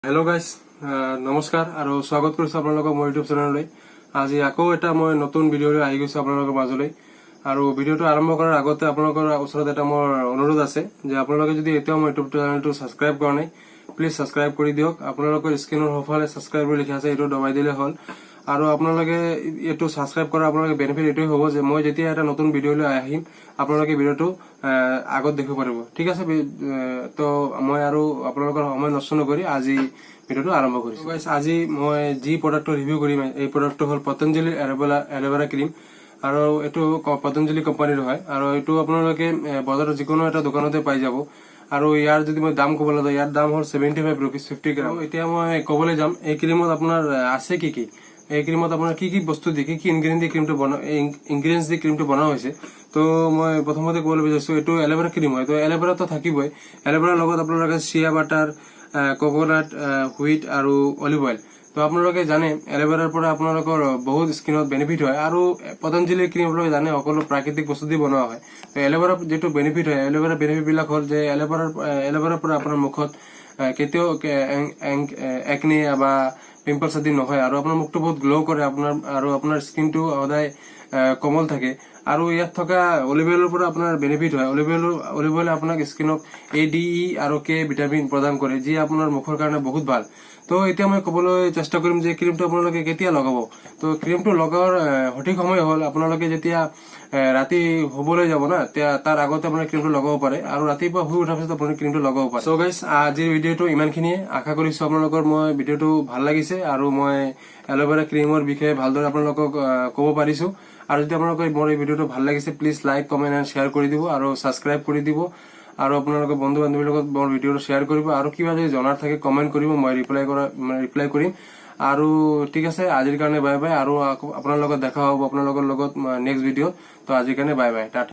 Hello guys नमस्कार और स्वागत কৰিছো আপোনালোকক মোৰ ইউটিউব চেনেললৈ। আজি আকৌ এটা মই নতুন ভিডিঅ লৈ আহি গৈছো আপোনালোকৰ মাজলৈ। আৰু ভিডিঅটো আৰম্ভ কৰাৰ আগতে আপোনালোকৰ ওচৰত এটা মোৰ অনুৰোধ আছে যে আপোনালোকে যদি এতিয়াও মোৰ ইউটিউব চেনেলটো সাবস্ক্ৰাইব কৰা নাই প্লিজ সাবস্ক্ৰাইব কৰি দিয়ক। আপোনালোকৰ স্ক্ৰিনৰ সোঁফালে সাবস্ক্ৰাইব বুলি লিখা আছে, এইটো দবাই দিলে হ'ল। আৰু আপোনালোকে এইটো সাবস্ক্ৰাইব কৰা আপোনালোকে বেনিফিট এইটোই হ'ব যে মই যেতিয়া এটা নতুন ভিডিঅ লৈ আহিম আপোনালোকে ভিডিঅটো আগত দেখিব পাৰিব। ঠিক আছে, তো মই আৰু আপোনালোকৰ সময় নষ্ট নকৰি আজি ভিডিঅটো আৰম্ভ কৰিছো। গাইস আজি মই যি প্ৰডাক্টৰ ৰিভিউ কৰিম এই প্ৰডাক্টটো হ'ল পতঞ্জলিৰ এল'ভেৰা ক্ৰীম। আৰু এইটো পতঞ্জলি কোম্পানীৰ হয় আৰু এইটো আপোনালোকে বজাৰত যিকোনো এটা দোকানতে পাই যাব। আৰু ইয়াৰ যদি মই দাম ক'বলৈ যাওঁ, ইয়াৰ দাম হ'ল 75 रुपीज 50 গ্ৰাম। এতিয়া মই ক'বলৈ যাম এই ক্ৰীমত আপোনাৰ আছে কি কি, এই ক্ৰীমত আপোনাৰ কি কি বস্তু দিয়ে, কি কি ইনগ্ৰেডিয়েন্ট দি ক্ৰীমটো বনোৱা হৈছে। তো মই প্ৰথমতে ক'বলৈ বিচাৰিছো এইটো এল'ভেৰা ক্ৰীম হয়, তো এল'ভেৰাটো থাকিবই। এল'ভেৰাৰ লগত আপোনালোকে চিয়া বাটাৰ, কোকোনাট, হুইট আৰু অলিভ অইল। তো আপোনালোকে জানে এল'ভেৰাৰ পৰা আপোনালোকৰ বহুত স্কিনত বেনিফিট হয় আৰু পতঞ্জলি ক্ৰীম আপোনালোকে জানে সকলো প্ৰাকৃতিক বস্তু দি বনোৱা হয়। তো এল'ভেৰাৰ যিটো বেনিফিট হয়, এল'ভেৰাৰ বেনিফিট বিলাক হ'ল যে এল'ভেৰাৰ পৰা আপোনাৰ মুখত কেতিয়াও একনি বা পিম্পলছ আদি নহয় আৰু আপোনাৰ মুখটো বহুত গ্লো কৰে আপোনাৰ, আৰু আপোনাৰ স্কিনটো সদায় কোমল থাকে। আৰু ইয়াত থকা অলিভ অইলৰ পৰা আপোনাৰ বেনিফিট হয়। অলিভ অইলে আপোনাক স্কিনক ADE আৰু K ভিটামিন প্ৰদান কৰে, যি আপোনাৰ মুখৰ কাৰণে বহুত ভাল। তো এতিয়া মই ক'বলৈ চেষ্টা কৰিম যে ক্ৰীমটো আপোনালোকে কেতিয়া লগাব। তো ক্ৰীমটো লগাৰ সঠিক সময় হ'ল আপোনালোকে যেতিয়া ৰাতি শুবলৈ যাব না, তাৰ আগতে আপুনি ক্ৰীমটো লগাব পাৰে আৰু ৰাতিপুৱা শুই উঠাৰ পিছত আপুনি ক্ৰীমটো লগাব পাৰে। সো গাইস আজিৰ ভিডিঅ'টো ইমানখিনিয়ে। আশা কৰিছো আপোনালোকৰ মই ভিডিঅ'টো ভাল লাগিছে আৰু মই এল'ভেৰা ক্ৰীমৰ বিষয়ে ভালদৰে আপোনালোকক ক'ব পাৰিছো। আৰু যদি আপোনালোকৰ মোৰ এই ভিডিঅ'টো ভাল লাগিছে please like, comment and share কৰি দিব আৰু ছাবস্ক্ৰাইব কৰি দিব। আৰু আপোনালোকৰ বন্ধু বান্ধৱীৰ লগত মোৰ ভিডিঅ'টো শ্বেয়াৰ কৰিব। আৰু কিবা যদি জনাৰ থাকে কমেণ্ট কৰিব, মই ৰিপ্লাই কৰিম। আৰু ঠিক আছে, আজিৰ কাৰণে বাই বাই। আৰু আপোনাৰ লগত দেখা হ'ব আপোনালোকৰ লগত নেক্সট ভিডিঅ'ত। তো আজিৰ কাৰণে বাই বাই, টাটা।